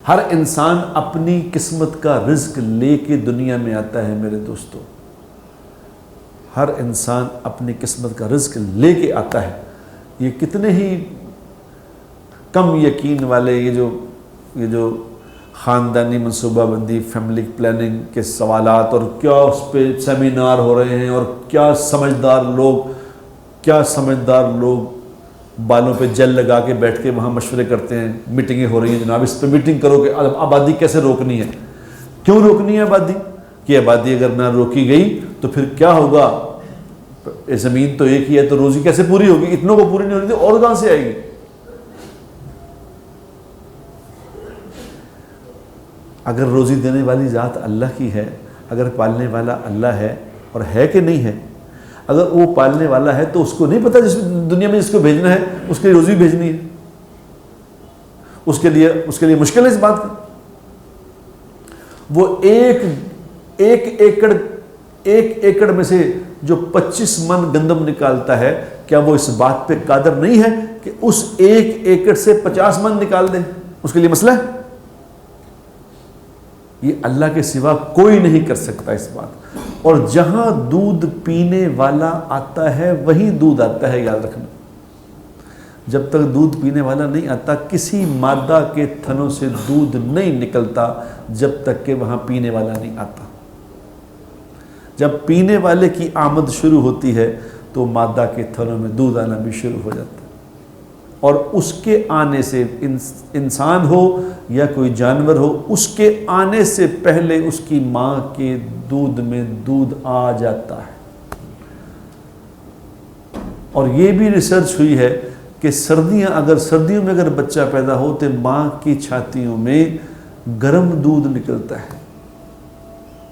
ہر انسان اپنی قسمت کا رزق لے کے دنیا میں آتا ہے میرے دوستو، ہر انسان اپنی قسمت کا رزق لے کے آتا ہے۔ یہ کتنے ہی کم یقین والے یہ جو خاندانی منصوبہ بندی، فیملی پلاننگ کے سوالات، اور کیا اس پہ سیمینار ہو رہے ہیں، اور کیا سمجھدار لوگ بالوں پہ جل لگا کے بیٹھ کے وہاں مشورے کرتے ہیں، میٹنگیں ہو رہی ہیں، جناب اس پہ میٹنگ کرو کہ آبادی کیسے روکنی ہے۔ کیوں روکنی ہے آبادی؟ کہ آبادی اگر نہ روکی گئی تو پھر کیا ہوگا؟ زمین تو ایک ہی ہے، تو روزی کیسے پوری ہوگی؟ اتنوں کو پوری نہیں ہو رہی تھی، اور کہاں سے آئے گی؟ اگر روزی دینے والی ذات اللہ کی ہے، اگر پالنے والا اللہ ہے، اور ہے کہ نہیں ہے؟ اگر وہ پالنے والا ہے تو اس کو نہیں پتا جس دنیا میں جس کو بھیجنا ہے اس کے لیے روزی بھیجنی ہے؟ اس کے لیے مشکل ہے اس بات کا۔ وہ ایک ایکڑ میں سے جو 25 من گندم نکالتا ہے، کیا وہ اس بات پہ قادر نہیں ہے کہ اس ایک ایکڑ سے 50 من نکال دے؟ اس کے لیے مسئلہ ہے؟ یہ اللہ کے سوا کوئی نہیں کر سکتا اس بات۔ اور جہاں دودھ پینے والا آتا ہے وہیں دودھ آتا ہے، یاد رکھنا۔ جب تک دودھ پینے والا نہیں آتا، کسی مادہ کے تھنوں سے دودھ نہیں نکلتا جب تک کہ وہاں پینے والا نہیں آتا۔ جب پینے والے کی آمد شروع ہوتی ہے تو مادہ کے تھنوں میں دودھ آنا بھی شروع ہو جاتا ہے، اور اس کے آنے سے انسان ہو یا کوئی جانور ہو، اس کے آنے سے پہلے اس کی ماں کے دودھ میں دودھ آ جاتا ہے۔ اور یہ بھی ریسرچ ہوئی ہے کہ سردیوں میں اگر بچہ پیدا ہو تو ماں کی چھاتیوں میں گرم دودھ نکلتا ہے،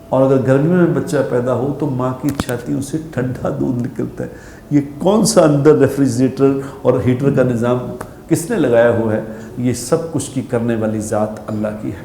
اور اگر گرمیوں میں بچہ پیدا ہو تو ماں کی چھاتیوں سے ٹھنڈا دودھ نکلتا ہے۔ یہ کون سا اندر ریفریجریٹر اور ہیٹر کا نظام کس نے لگایا ہوا ہے؟ یہ سب کچھ کی کرنے والی ذات اللہ کی ہے۔